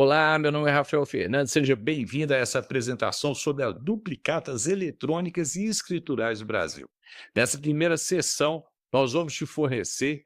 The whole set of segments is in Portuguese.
Olá, meu nome é Rafael Fernandes, seja bem-vindo a essa apresentação sobre as duplicatas eletrônicas e escriturais do Brasil. Nessa primeira sessão, nós vamos te fornecer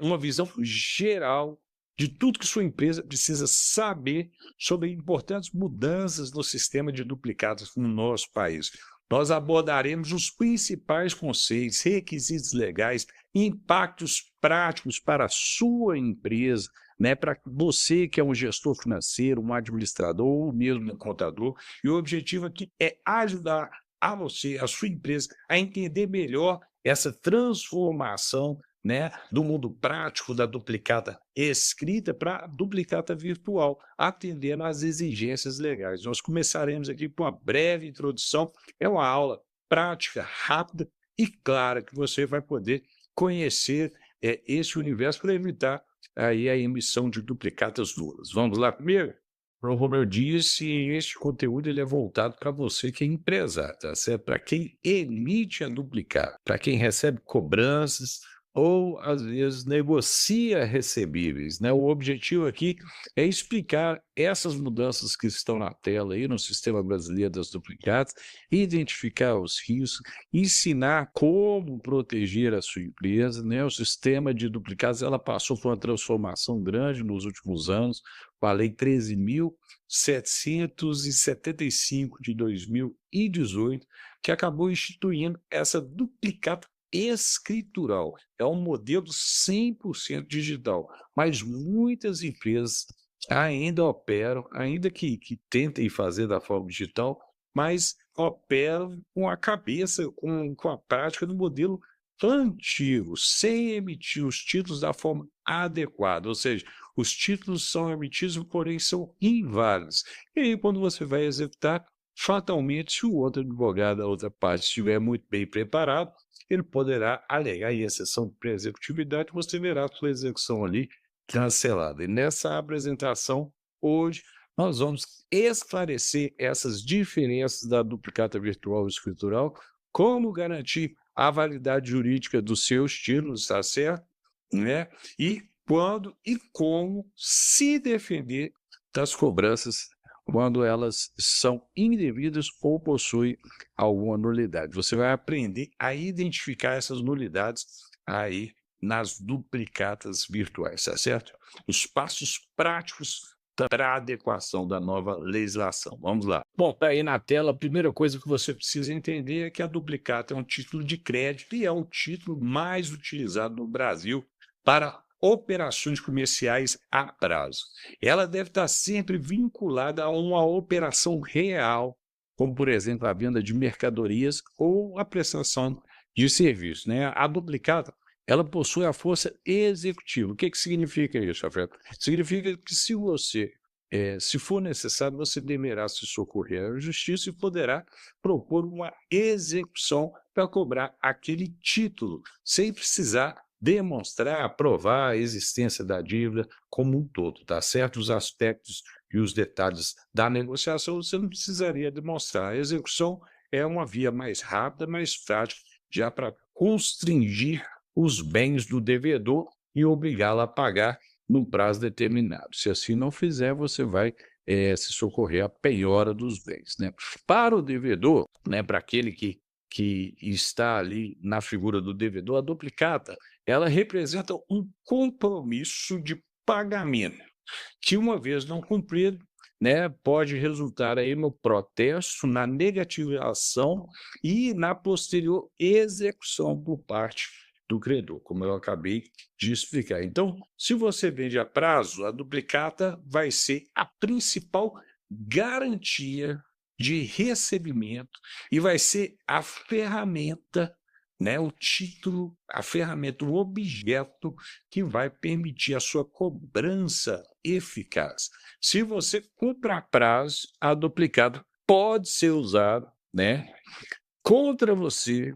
uma visão geral de tudo que sua empresa precisa saber sobre importantes mudanças no sistema de duplicatas no nosso país. Nós abordaremos os principais conceitos, requisitos legais, impactos práticos para a sua empresa, né, para você que é um gestor financeiro, um administrador ou mesmo um contador, e o objetivo aqui é ajudar a você, a sua empresa, a entender melhor essa transformação, né, do mundo prático da duplicata escrita para a duplicata virtual, atendendo às exigências legais. Nós começaremos aqui com uma breve introdução, é uma aula prática, rápida e clara, que você vai poder conhecer esse universo para evitar aí a emissão de duplicatas nulas. Vamos lá primeiro? Como eu disse, este conteúdo ele é voltado para você que é empresário, tá certo? Para quem emite a duplicata, para quem recebe cobranças ou, às vezes, negocia recebíveis, né? O objetivo aqui é explicar essas mudanças que estão na tela aí no sistema brasileiro das duplicatas, identificar os riscos, ensinar como proteger a sua empresa, né? O sistema de duplicatas ela passou por uma transformação grande nos últimos anos, com a Lei 13.775 de 2018, que acabou instituindo essa duplicata escritural. É um modelo 100% digital, mas muitas empresas ainda operam, ainda que tentem fazer da forma digital, mas operam com a cabeça, com a prática do modelo antigo, sem emitir os títulos da forma adequada, ou seja, os títulos são emitidos, porém são inválidos. E aí, quando você vai executar, fatalmente, se o outro advogado da outra parte estiver muito bem preparado, ele poderá alegar em exceção de pré-executividade, você verá a sua execução ali cancelada. E nessa apresentação, hoje, nós vamos esclarecer essas diferenças da duplicata virtual e escritural, como garantir a validade jurídica dos seus títulos, está certo? Né? E quando e como se defender das cobranças quando elas são indevidas ou possuem alguma nulidade. Você vai aprender a identificar essas nulidades aí nas duplicatas virtuais, tá certo? Os passos práticos para a adequação da nova legislação. Vamos lá. Bom, tá aí na tela, a primeira coisa que você precisa entender é que a duplicata é um título de crédito e é o título mais utilizado no Brasil para operações comerciais a prazo. Ela deve estar sempre vinculada a uma operação real, como, por exemplo, a venda de mercadorias ou a prestação de serviços, né? A duplicata, ela possui a força executiva. O que significa isso, Rafael? Significa que se você, se for necessário, você deverá se socorrer à justiça e poderá propor uma execução para cobrar aquele título, sem precisar demonstrar, provar a existência da dívida como um todo, tá certo? Os aspectos e os detalhes da negociação você não precisaria demonstrar. A execução é uma via mais rápida, mais prática, já para constringir os bens do devedor e obrigá-lo a pagar num prazo determinado. Se assim não fizer, você vai se socorrer à penhora dos bens, né? Para o devedor, né, para aquele que está ali na figura do devedor, a duplicata, ela representa um compromisso de pagamento, que uma vez não cumprido, né, pode resultar aí no protesto, na negativação e na posterior execução por parte do credor, como eu acabei de explicar. Então, se você vende a prazo, a duplicata vai ser a principal garantia de recebimento e vai ser a ferramenta, né, o título, a ferramenta, o objeto que vai permitir a sua cobrança eficaz. Se você cumpre a prazo, a duplicata pode ser usada, né, contra você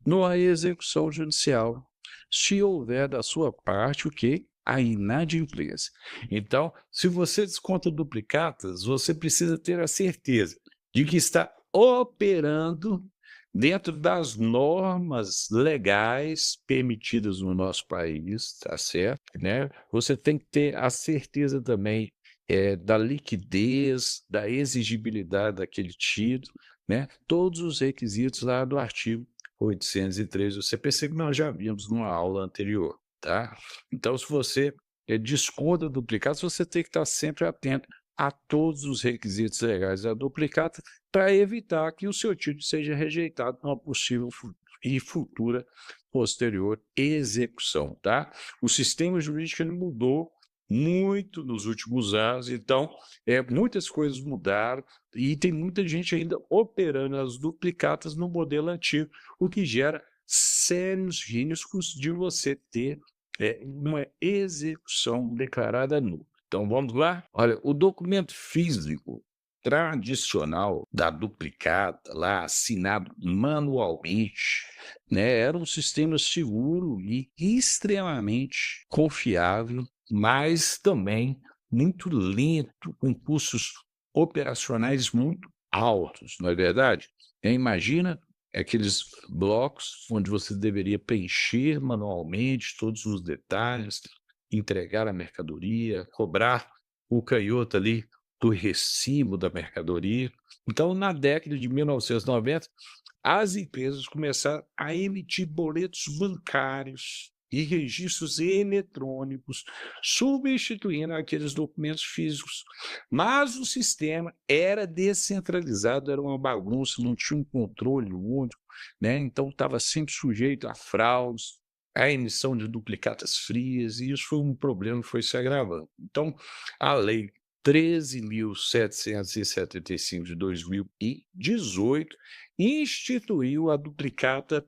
numa execução judicial, se houver da sua parte o quê? A inadimplência. Então, se você desconta duplicatas, você precisa ter a certeza de que está operando dentro das normas legais permitidas no nosso país, tá certo, né? Você tem que ter a certeza também da liquidez, da exigibilidade daquele título, né? Todos os requisitos lá do artigo 803 do CPC, que nós já vimos numa aula anterior, tá? Então, se você desconta duplicados, você tem que estar sempre atento a todos os requisitos legais da duplicata para evitar que o seu título seja rejeitado numa possível e futura posterior execução, tá? O sistema jurídico ele mudou muito nos últimos anos, então muitas coisas mudaram e tem muita gente ainda operando as duplicatas no modelo antigo, o que gera sérios riscos de você ter uma execução declarada nula. Então vamos lá? Olha, o documento físico tradicional da duplicata, lá assinado manualmente, né, era um sistema seguro e extremamente confiável, mas também muito lento, com custos operacionais muito altos, não é verdade? Imagina aqueles blocos onde você deveria preencher manualmente todos os detalhes, entregar a mercadoria, cobrar o canhoto ali do recibo da mercadoria. Então, na década de 1990, as empresas começaram a emitir boletos bancários e registros eletrônicos, substituindo aqueles documentos físicos. Mas o sistema era descentralizado, era uma bagunça, não tinha um controle único, né? Então estava sempre sujeito a fraudes, a emissão de duplicatas frias, e isso foi um problema que foi se agravando. Então, a lei 13.775 de 2018 instituiu a duplicata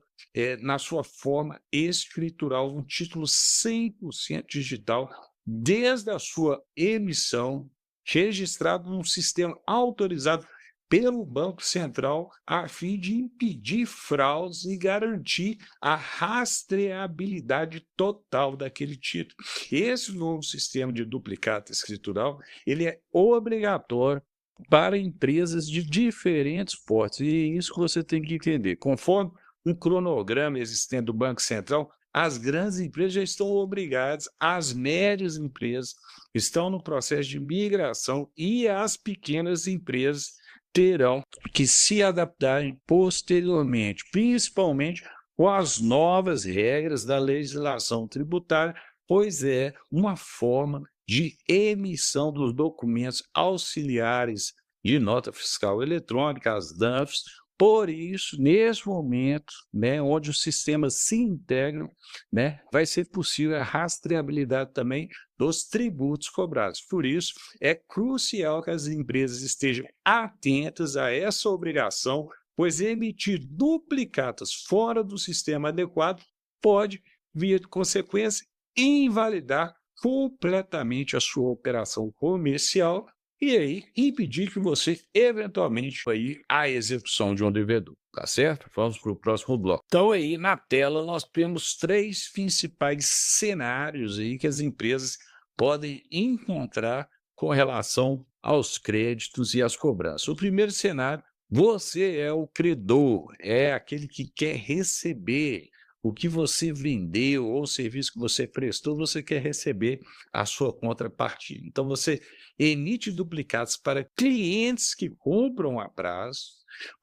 na sua forma escritural, um título 100% digital, desde a sua emissão, registrado num sistema autorizado pelo Banco Central, a fim de impedir fraudes e garantir a rastreabilidade total daquele título. Esse novo sistema de duplicata escritural, ele é obrigatório para empresas de diferentes portes, e é isso que você tem que entender. Conforme um cronograma existente do Banco Central, as grandes empresas já estão obrigadas, as médias empresas estão no processo de migração e as pequenas empresas terão que se adaptarem posteriormente, principalmente com as novas regras da legislação tributária, pois é uma forma de emissão dos documentos auxiliares de nota fiscal eletrônica, as DANFs. Por isso, nesse momento, né, onde os sistemas se integram, né, vai ser possível a rastreabilidade também dos tributos cobrados. Por isso, é crucial que as empresas estejam atentas a essa obrigação, pois emitir duplicatas fora do sistema adequado pode, via de consequência, invalidar completamente a sua operação comercial e aí impedir que você eventualmente aí a execução de um devedor, tá certo? Vamos para o próximo bloco. Então aí na tela nós temos três principais cenários aí que as empresas podem encontrar com relação aos créditos e às cobranças. O primeiro cenário, você é o credor, é aquele que quer receber o que você vendeu ou o serviço que você prestou, você quer receber a sua contrapartida. Então, você emite duplicados para clientes que compram a prazo,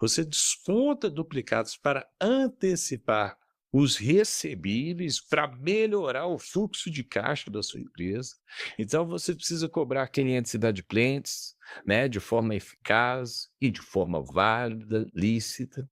você desconta duplicados para antecipar os recebíveis, para melhorar o fluxo de caixa da sua empresa. Então, você precisa cobrar clientes inadimplentes, né, de forma eficaz e de forma válida, lícita,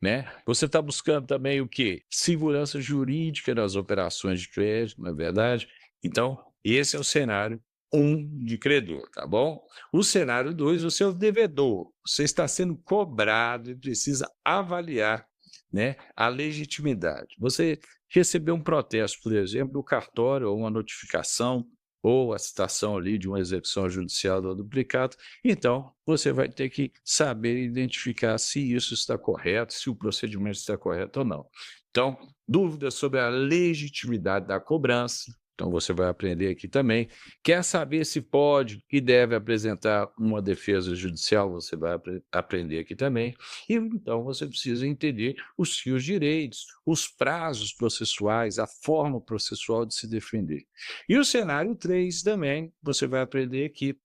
né? Você está buscando também o quê? Segurança jurídica nas operações de crédito, não é verdade? Então, esse é o cenário 1 de credor, tá bom? O cenário 2, você é o devedor. Você está sendo cobrado e precisa avaliar, né, a legitimidade. Você recebeu um protesto, por exemplo, do cartório, ou uma notificação, ou a citação ali de uma execução judicial do duplicado, então você vai ter que saber identificar se isso está correto, se o procedimento está correto ou não. Então, dúvidas sobre a legitimidade da cobrança, Então, você vai aprender aqui também. Quer saber se pode e deve apresentar uma defesa judicial? Você vai aprender aqui também. E então você precisa entender os seus direitos, os prazos processuais, a forma processual de se defender. E o cenário 3 também, você vai aprender aqui,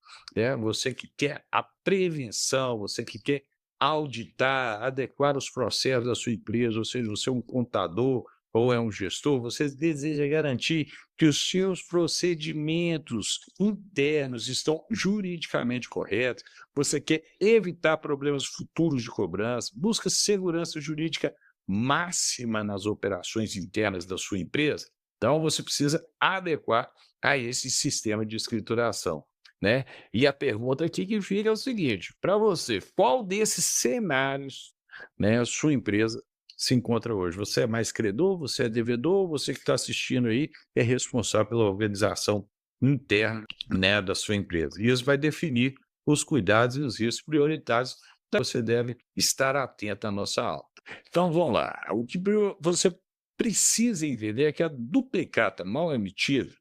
você que quer a prevenção, você que quer auditar, adequar os processos da sua empresa, ou seja, você é um contador ou é um gestor, você deseja garantir que os seus procedimentos internos estão juridicamente corretos, você quer evitar problemas futuros de cobrança, busca segurança jurídica máxima nas operações internas da sua empresa, então você precisa adequar a esse sistema de escrituração, né? E a pergunta aqui que fica é o seguinte: para você, qual desses cenários, né, a sua empresa se encontra hoje? Você é mais credor, você é devedor, você que está assistindo aí é responsável pela organização interna, né, da sua empresa. E isso vai definir os cuidados e os riscos prioritários que você deve estar atento à nossa aula. Então vamos lá. O que você precisa entender é que a duplicata mal emitida,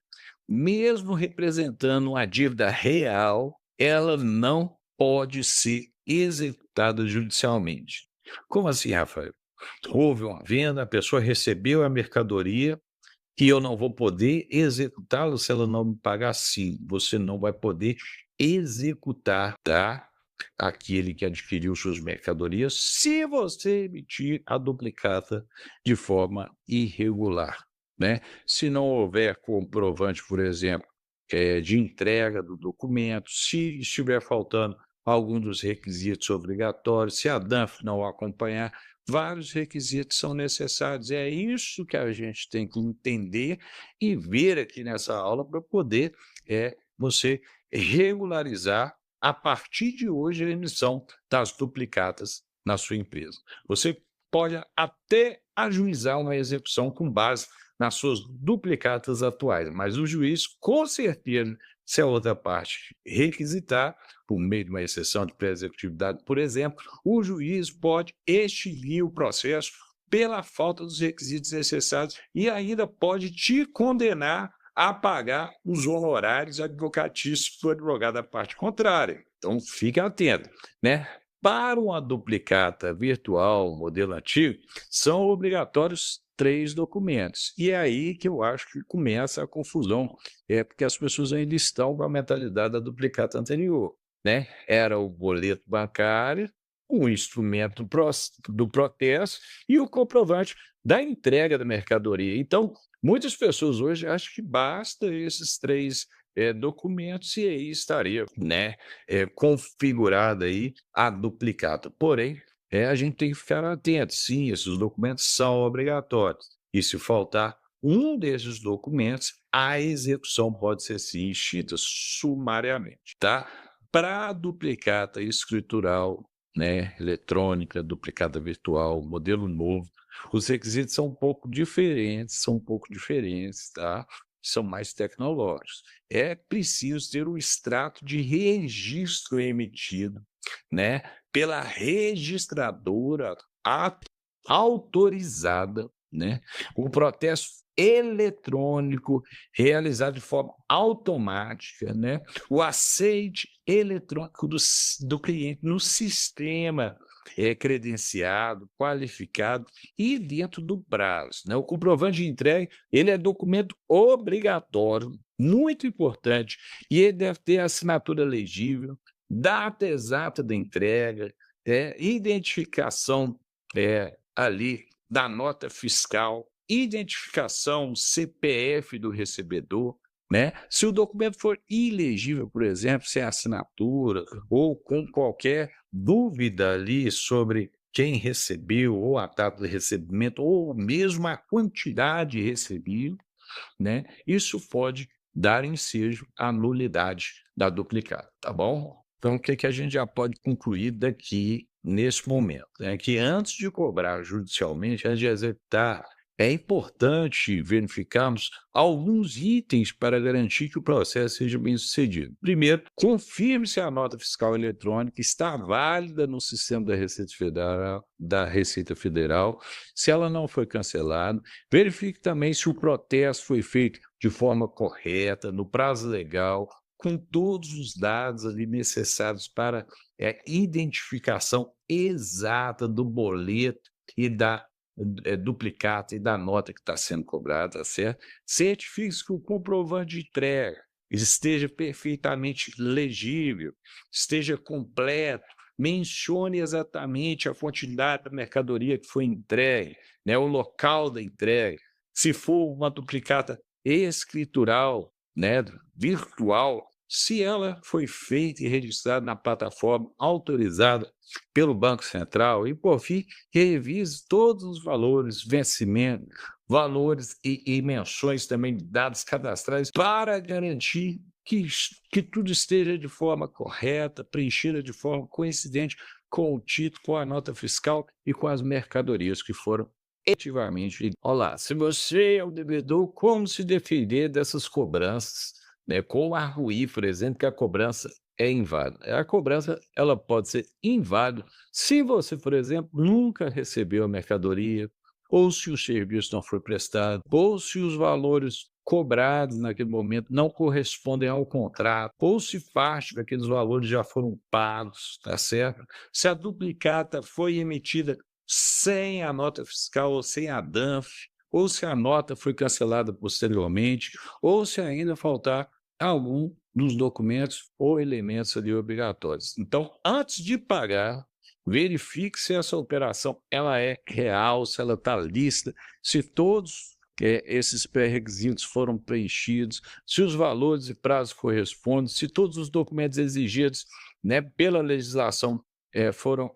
mesmo representando uma dívida real, ela não pode ser executada judicialmente. Como assim, Rafael? Houve uma venda, a pessoa recebeu a mercadoria e eu não vou poder executá-la se ela não me pagar? Sim, você não vai poder executar, tá? Aquele que adquiriu suas mercadorias, se você emitir a duplicata de forma irregular, né? Se não houver comprovante, por exemplo, de entrega do documento, se estiver faltando algum dos requisitos obrigatórios, se a DANF não acompanhar, vários requisitos são necessários. É isso que a gente tem que entender e ver aqui nessa aula para poder você regularizar a partir de hoje a emissão das duplicatas na sua empresa. Você pode até ajuizar uma execução com base nas suas duplicatas atuais, mas o juiz, com certeza, se a outra parte requisitar, por meio de uma exceção de pré-executividade, por exemplo, o juiz pode extinguir o processo pela falta dos requisitos necessários e ainda pode te condenar a pagar os honorários advocatícios do advogado da parte contrária. Então, fique atento, né? Para uma duplicata virtual, modelo antigo, são obrigatórios 3 documentos. E é aí que eu acho que começa a confusão, porque as pessoas ainda estão com a mentalidade da duplicata anterior, né? Era o boleto bancário, o instrumento do protesto e o comprovante da entrega da mercadoria. Então, muitas pessoas hoje acham que basta esses 3 documentos e aí estaria, né, configurada aí a duplicata. Porém, a gente tem que ficar atento. Sim, esses documentos são obrigatórios. E se faltar um desses documentos, a execução pode ser sim extinta sumariamente, tá? Para a duplicata escritural, né, eletrônica, duplicata virtual, modelo novo, os requisitos são um pouco diferentes, tá? São mais tecnológicos. É preciso ter um extrato de registro emitido, né, pela registradora autorizada, né, o processo eletrônico realizado de forma automática, né, o aceite eletrônico do cliente no sistema credenciado, qualificado e dentro do prazo, né? O comprovante de entrega, ele é documento obrigatório, muito importante, e ele deve ter assinatura legível, data exata da entrega, identificação ali da nota fiscal, identificação CPF do recebedor, né? Se o documento for ilegível, por exemplo, sem assinatura ou com qualquer dúvida ali sobre quem recebeu, ou a data de recebimento, ou mesmo a quantidade recebida, né? Isso pode dar ensejo à nulidade da duplicata, tá bom? Então, o que a gente já pode concluir daqui nesse momento? É que antes de cobrar judicialmente, antes de executar é importante verificarmos alguns itens para garantir que o processo seja bem-sucedido. Primeiro, confirme se a nota fiscal eletrônica está válida no sistema da Receita Federal, se ela não foi cancelada. Verifique também se o protesto foi feito de forma correta, no prazo legal, com todos os dados ali necessários para identificação exata do boleto e da duplicata e da nota que está sendo cobrada, tá certo? Certifique-se que o comprovante de entrega esteja perfeitamente legível, esteja completo, mencione exatamente a quantidade da mercadoria que foi entregue, né, o local da entrega. Se for uma duplicata escritural, né, virtual, se ela foi feita e registrada na plataforma autorizada pelo Banco Central, e por fim, revise todos os valores, vencimento, valores e menções também de dados cadastrais para garantir que tudo esteja de forma correta, preenchida de forma coincidente com o título, com a nota fiscal e com as mercadorias que foram efetivamente. Olá, se você é o devedor, como se defender dessas cobranças, né? Como arguir, por exemplo, que a cobrança é inválida? A cobrança ela pode ser inválida se você, por exemplo, nunca recebeu a mercadoria, ou se o serviço não foi prestado, ou se os valores cobrados naquele momento não correspondem ao contrato, ou se parte daqueles valores já foram pagos, tá certo? Se a duplicata foi emitida sem a nota fiscal ou sem a DANF, ou se a nota foi cancelada posteriormente, ou se ainda faltar algum dos documentos ou elementos ali obrigatórios. Então, antes de pagar, verifique se essa operação ela é real, se ela está lícita, se todos esses pré-requisitos foram preenchidos, se os valores e prazos correspondem, se todos os documentos exigidos, né, pela legislação foram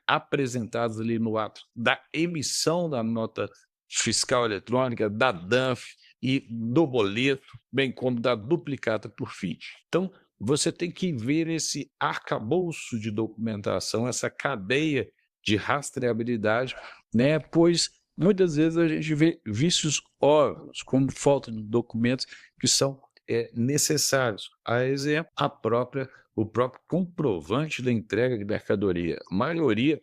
apresentados ali no ato da emissão da nota fiscal eletrônica, da DANF e do boleto, bem como da duplicata por fim. Então, você tem que ver esse arcabouço de documentação, essa cadeia de rastreabilidade, né? Pois muitas vezes a gente vê vícios óbvios, como falta de documentos que são necessários. A exemplo, o próprio comprovante da entrega de mercadoria. A maioria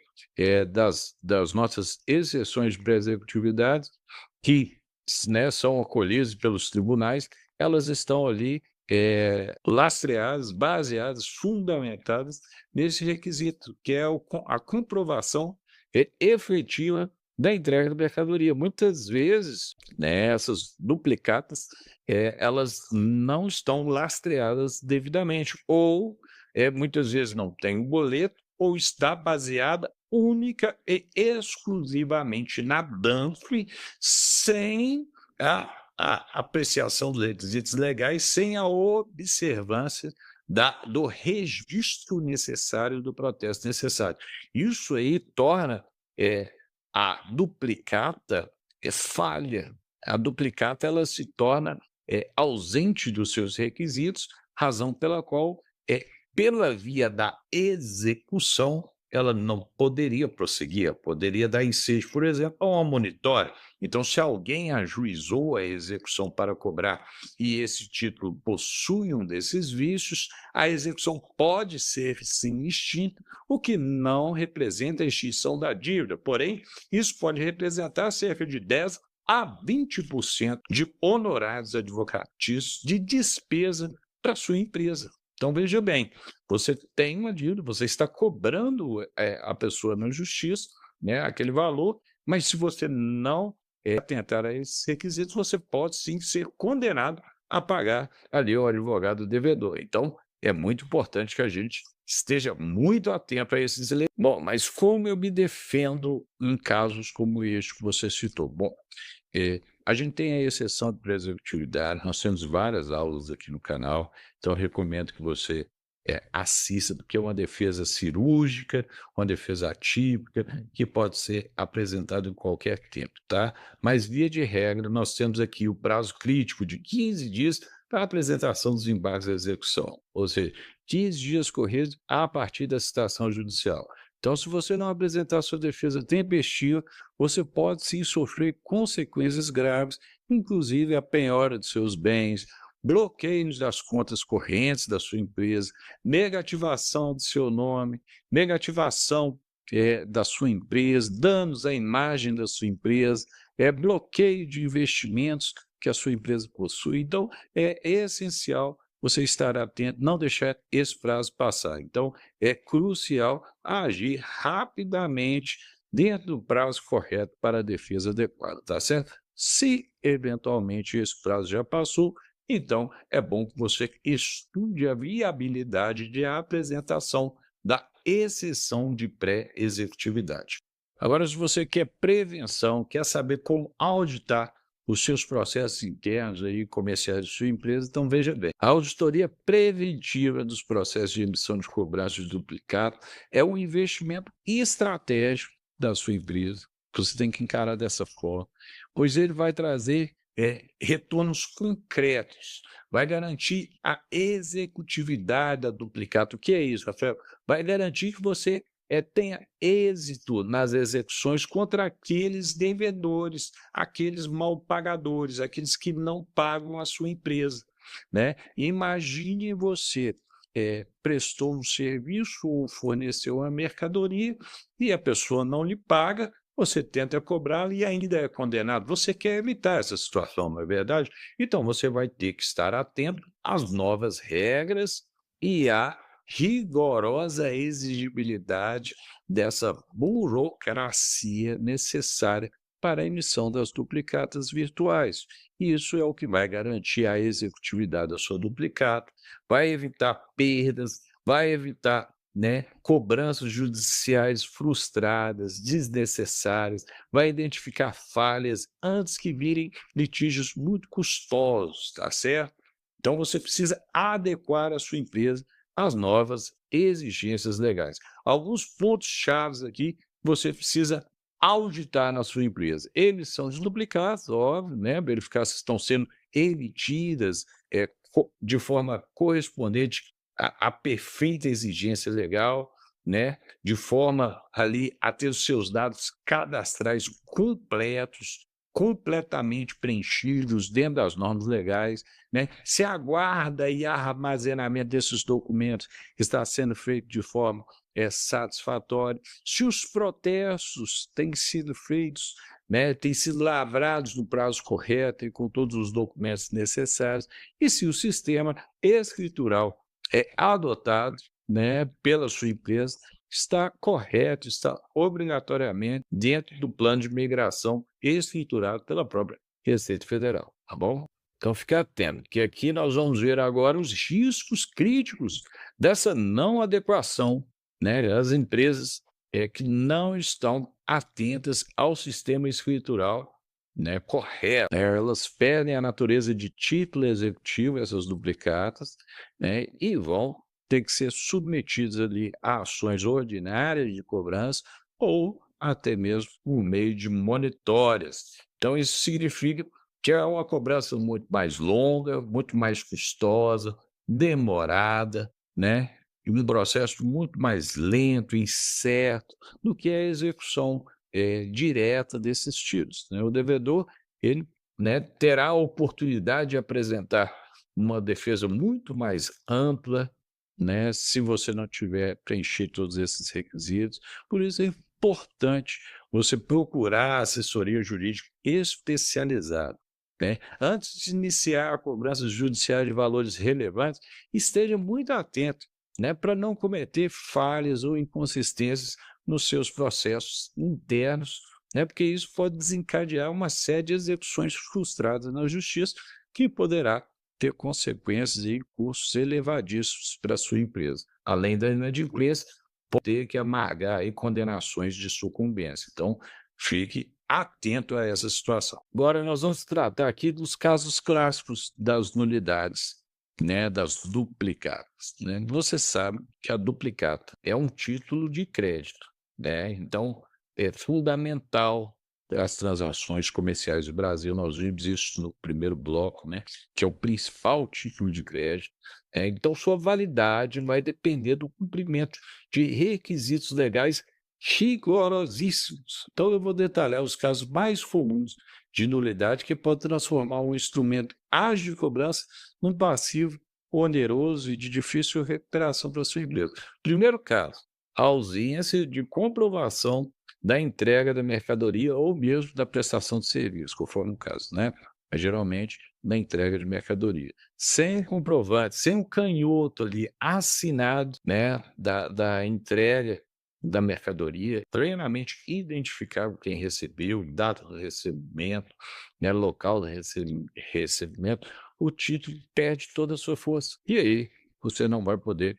das nossas exceções de pré-executividade, que, né, são acolhidas pelos tribunais, elas estão ali lastreadas, baseadas, fundamentadas nesse requisito, que é a comprovação efetiva da entrega da mercadoria. Muitas vezes, né, essas duplicatas, elas não estão lastreadas devidamente, ou muitas vezes não tem o boleto, ou está baseada única e exclusivamente na DANF, sem a apreciação dos requisitos legais, sem a observância do registro necessário, do protesto necessário. Isso aí torna a duplicata falha. A duplicata ela se torna ausente dos seus requisitos, razão pela qual, pela via da execução, ela não poderia prosseguir, poderia dar ensejo, por exemplo, a uma monitória. Então, se alguém ajuizou a execução para cobrar e esse título possui um desses vícios, a execução pode ser, sim, extinta, o que não representa a extinção da dívida. Porém, isso pode representar cerca de 10% a 20% de honorários advocatícios de despesa para a sua empresa. Então, veja bem, você tem uma dívida, você está cobrando a pessoa na justiça, né, aquele valor, mas se você não atentar a esses requisitos, você pode sim ser condenado a pagar ali o advogado devedor. Então, é muito importante que a gente esteja muito atento a esses elementos. Bom, mas como eu me defendo em casos como este que você citou? Bom, a gente tem a exceção de pré-executividade, nós temos várias aulas aqui no canal, então eu recomendo que você assista, porque é uma defesa cirúrgica, uma defesa atípica, que pode ser apresentada em qualquer tempo, tá? Mas, via de regra, nós temos aqui o prazo crítico de 15 dias para a apresentação dos embargos à execução, ou seja, 15 dias corridos a partir da citação judicial. Então, se você não apresentar sua defesa tempestiva, você pode sim sofrer consequências graves, inclusive a penhora de seus bens, bloqueios das contas correntes da sua empresa, negativação de seu nome, negativação da sua empresa, danos à imagem da sua empresa, bloqueio de investimentos que a sua empresa possui. Então, é essencial você estar atento, não deixar esse prazo passar. Então, é crucial agir rapidamente dentro do prazo correto para a defesa adequada, tá certo? Se eventualmente esse prazo já passou, então é bom que você estude a viabilidade de apresentação da exceção de pré-executividade. Agora, se você quer prevenção, quer saber como auditar os seus processos internos aí, comerciais de sua empresa, então veja bem, a auditoria preventiva dos processos de emissão de cobrança de duplicado é um investimento estratégico da sua empresa, que você tem que encarar dessa forma, pois ele vai trazer retornos concretos, vai garantir a executividade da duplicata. O que é isso, Rafael? Vai garantir que você tenha êxito nas execuções contra aqueles devedores, aqueles mal pagadores, aqueles que não pagam a sua empresa, né? Imagine você prestou um serviço ou forneceu uma mercadoria e a pessoa não lhe paga, você tenta cobrá-la e ainda é condenado. Você quer evitar essa situação, não é verdade? Então você vai ter que estar atento às novas regras e à rigorosa exigibilidade dessa burocracia necessária para a emissão das duplicatas virtuais. Isso é o que vai garantir a executividade da sua duplicata, vai evitar perdas, vai evitar cobranças judiciais frustradas, desnecessárias, vai identificar falhas antes que virem litígios muito custosos, tá certo? Então você precisa adequar a sua empresa às novas exigências legais. Alguns pontos chaves aqui você precisa auditar na sua empresa. Emissão de duplicados, óbvio, verificar se estão sendo emitidas de forma correspondente à perfeita exigência legal, de forma ali a ter os seus dados cadastrais completos, completamente preenchidos dentro das normas legais, se a guarda e armazenamento desses documentos está sendo feito de forma satisfatória, se os protestos têm sido feitos, têm sido lavrados no prazo correto e com todos os documentos necessários, e se o sistema escritural é adotado pela sua empresa, está correto, está obrigatoriamente dentro do plano de migração escriturado pela própria Receita Federal, tá bom? Então, fique atento, que aqui nós vamos ver agora os riscos críticos dessa não adequação, das empresas que não estão atentas ao sistema escritural correto. Elas perdem a natureza de título executivo, essas duplicatas, e vão ter que ser submetidas ali a ações ordinárias de cobrança ou até mesmo por meio de monitórias. Então, isso significa que é uma cobrança muito mais longa, muito mais custosa, demorada, e um processo muito mais lento, incerto, do que a execução direta desses títulos. O devedor ele, terá a oportunidade de apresentar uma defesa muito mais ampla, se você não tiver preenchido todos esses requisitos. Por isso é importante você procurar assessoria jurídica especializada. Antes de iniciar a cobrança judicial de valores relevantes, esteja muito atento para não cometer falhas ou inconsistências nos seus processos internos, porque isso pode desencadear uma série de execuções frustradas na justiça que poderá ter consequências e custos elevadíssimos para a sua empresa. Além da inadimplência, pode ter que amargar aí condenações de sucumbência. Então, fique atento a essa situação. Agora, nós vamos tratar aqui dos casos clássicos das nulidades, das duplicatas. Você sabe que a duplicata é um título de crédito, então é fundamental das transações comerciais do Brasil. Nós vimos isso no primeiro bloco, né, que é o principal título de crédito. Então, sua validade vai depender do cumprimento de requisitos legais rigorosíssimos. Então, eu vou detalhar os casos mais comuns de nulidade que pode transformar um instrumento ágil de cobrança num passivo oneroso e de difícil recuperação para a sua empresa. Primeiro caso, a ausência de comprovação da entrega da mercadoria ou mesmo da prestação de serviço, conforme o caso, né? Mas geralmente da entrega de mercadoria. Sem comprovante, sem um canhoto ali assinado, né, da entrega da mercadoria, plenamente identificável quem recebeu, data do recebimento, né, local do recebimento, o título perde toda a sua força. E aí você não vai poder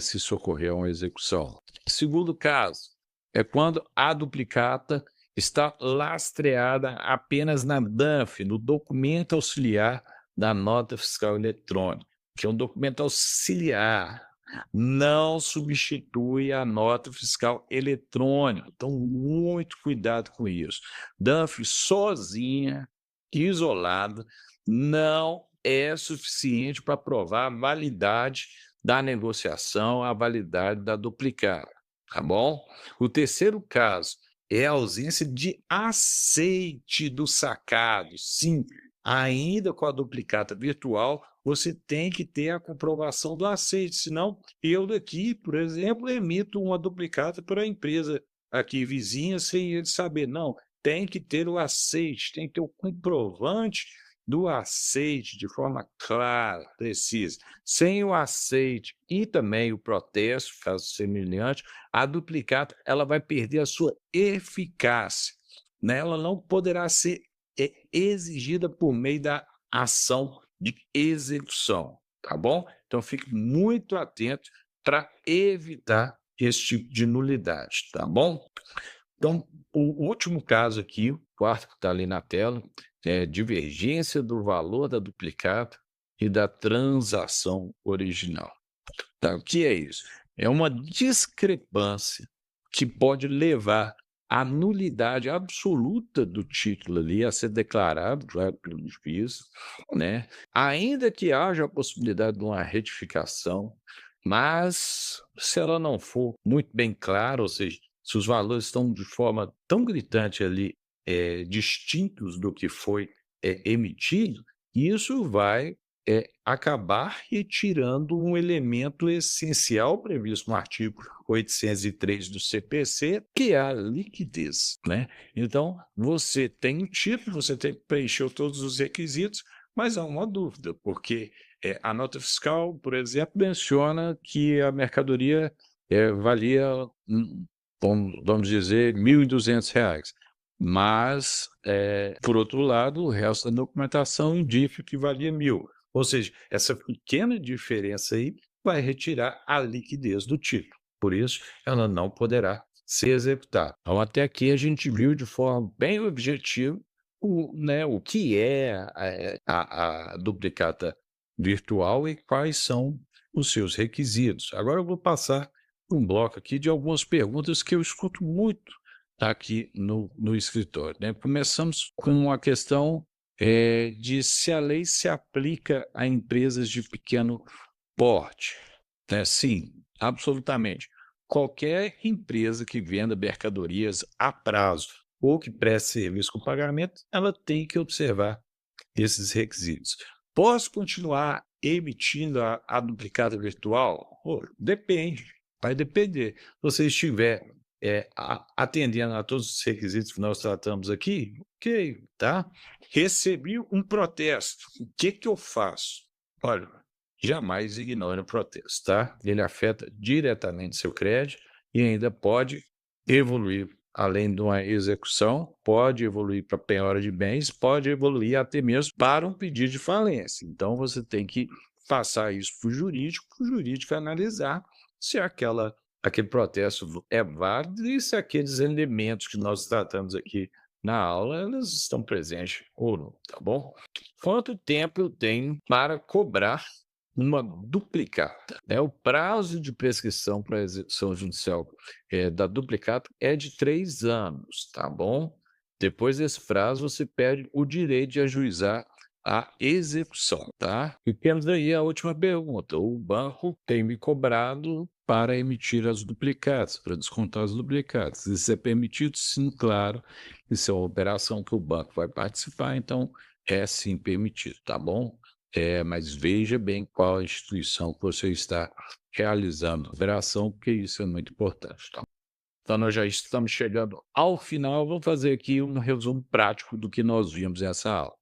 se socorrer a uma execução. Segundo caso, é quando a duplicata está lastreada apenas na DANF, no documento auxiliar da nota fiscal eletrônica, que é um documento auxiliar, não substitui a nota fiscal eletrônica. Então, muito cuidado com isso. DANF sozinha, isolada, não é suficiente para provar a validade da negociação, a validade da duplicata, tá bom? O terceiro caso é a ausência de aceite do sacado. Sim, ainda com a duplicata virtual, você tem que ter a comprovação do aceite, senão eu daqui, por exemplo, emito uma duplicata para a empresa aqui vizinha sem ele saber. Não, tem que ter o aceite, tem que ter o comprovante do aceite de forma clara, precisa. Sem o aceite e também o protesto, caso semelhante, a duplicata ela vai perder a sua eficácia, né? Ela não poderá ser exigida por meio da ação de execução, tá bom? Então fique muito atento para evitar esse tipo de nulidade, tá bom? Então, o último caso aqui, o quarto que está ali na tela, é divergência do valor da duplicata e da transação original. Tá? O que é isso? É uma discrepância que pode levar à nulidade absoluta do título ali a ser declarado pelo juiz, né? Ainda que haja a possibilidade de uma retificação, mas se ela não for muito bem clara, ou seja, se os valores estão de forma tão gritante ali, distintos do que foi emitido, isso vai acabar retirando um elemento essencial previsto no artigo 803 do CPC, que é a liquidez, né? Então, você tem o título, você tem que preencher todos os requisitos, mas há uma dúvida, porque a nota fiscal, por exemplo, menciona que a mercadoria valia, vamos dizer, R$ 1.200. Mas, por outro lado, o resto da documentação indica que valia 1.000. Ou seja, essa pequena diferença aí vai retirar a liquidez do título. Por isso, ela não poderá ser executada. Então, até aqui a gente viu de forma bem objetiva o que é a duplicata virtual e quais são os seus requisitos. Agora eu vou passar um bloco aqui de algumas perguntas que eu escuto muito aqui no escritório, né? Começamos com a questão de se a lei se aplica a empresas de pequeno porte, né? Sim, absolutamente. Qualquer empresa que venda mercadorias a prazo ou que preste serviço com pagamento, ela tem que observar esses requisitos. Posso continuar emitindo a duplicata virtual? Depende, vai depender. Se você estiver atendendo a todos os requisitos que nós tratamos aqui, ok, tá? Recebi um protesto, o que eu faço? Olha, jamais ignore o protesto, tá? Ele afeta diretamente seu crédito e ainda pode evoluir, além de uma execução, pode evoluir para penhora de bens, pode evoluir até mesmo para um pedido de falência. Então, você tem que passar isso para o jurídico analisar se aquele protesto é válido e se aqueles elementos que nós tratamos aqui na aula, elas estão presentes ou não, tá bom? Quanto tempo eu tenho para cobrar uma duplicata? O prazo de prescrição para a execução judicial da duplicata é de 3 anos, tá bom? Depois desse prazo, você perde o direito de ajuizar a execução, tá? E temos aí a última pergunta: o banco tem me cobrado para emitir as duplicatas, para descontar as duplicatas. Isso é permitido? Sim, claro. Isso é uma operação que o banco vai participar, então é sim permitido, tá bom? Mas veja bem qual a instituição que você está realizando a operação, porque isso é muito importante, tá? Então, nós já estamos chegando ao final. Vou fazer aqui um resumo prático do que nós vimos nessa aula.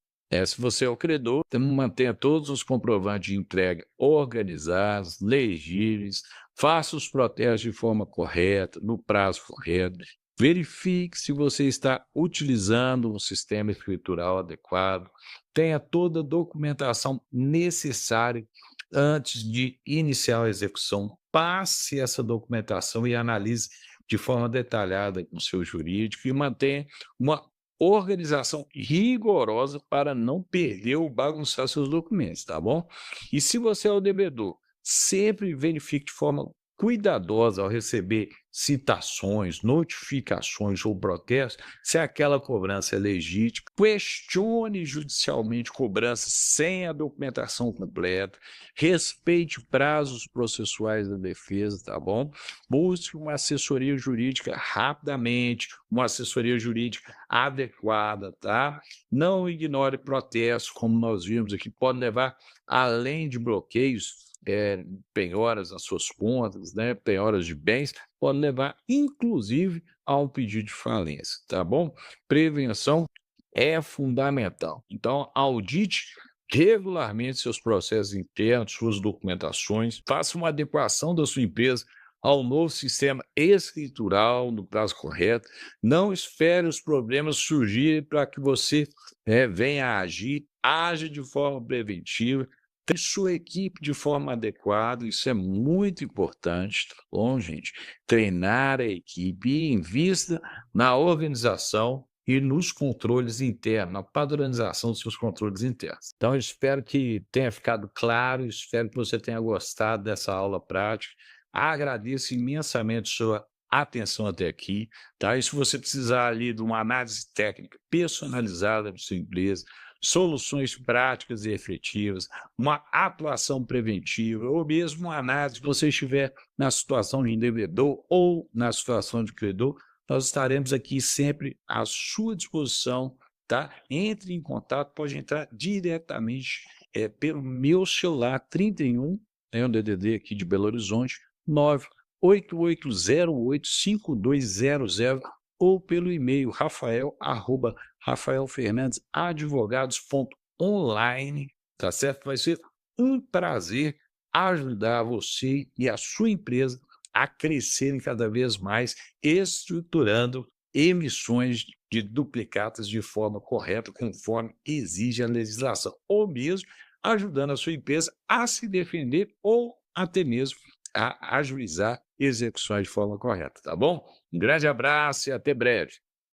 Se você é o credor, então mantenha todos os comprovantes de entrega organizados, legíveis, faça os protestos de forma correta, no prazo correto, verifique se você está utilizando um sistema escritural adequado, tenha toda a documentação necessária antes de iniciar a execução, passe essa documentação e analise de forma detalhada com o seu jurídico e mantenha uma organização rigorosa para não perder ou bagunçar seus documentos, tá bom? E se você é o devedor, sempre verifique de forma cuidadosa ao receber citações, notificações ou protestos, se aquela cobrança é legítima. Questione judicialmente cobranças sem a documentação completa, respeite prazos processuais da defesa, tá bom? Busque uma assessoria jurídica rapidamente, uma assessoria jurídica adequada, tá? Não ignore protestos, como nós vimos aqui, podem levar, além de bloqueios, penhoras nas suas contas, né, penhoras de bens, pode levar, inclusive, a um pedido de falência, tá bom? Prevenção é fundamental. Então, audite regularmente seus processos internos, suas documentações, faça uma adequação da sua empresa ao novo sistema escritural no prazo correto. Não espere os problemas surgirem para que você venha a agir, age de forma preventiva, treine sua equipe de forma adequada, isso é muito importante, tá bom, gente? Treinar a equipe e invista na organização e nos controles internos, na padronização dos seus controles internos. Então, eu espero que tenha ficado claro, espero que você tenha gostado dessa aula prática. Agradeço imensamente sua atenção até aqui, tá? E se você precisar ali de uma análise técnica personalizada da sua empresa, soluções práticas e efetivas, uma atuação preventiva, ou mesmo uma análise, se você estiver na situação de devedor ou na situação de credor, nós estaremos aqui sempre à sua disposição, tá? Entre em contato, pode entrar diretamente pelo meu celular 31, tem um DDD aqui de Belo Horizonte, 988085200 ou pelo e-mail rafael@rafaelfernandesadvogados.online, tá certo? Vai ser um prazer ajudar você e a sua empresa a crescerem cada vez mais, estruturando emissões de duplicatas de forma correta, conforme exige a legislação, ou mesmo ajudando a sua empresa a se defender ou até mesmo a ajuizar execuções de forma correta, tá bom? Um grande abraço e até breve.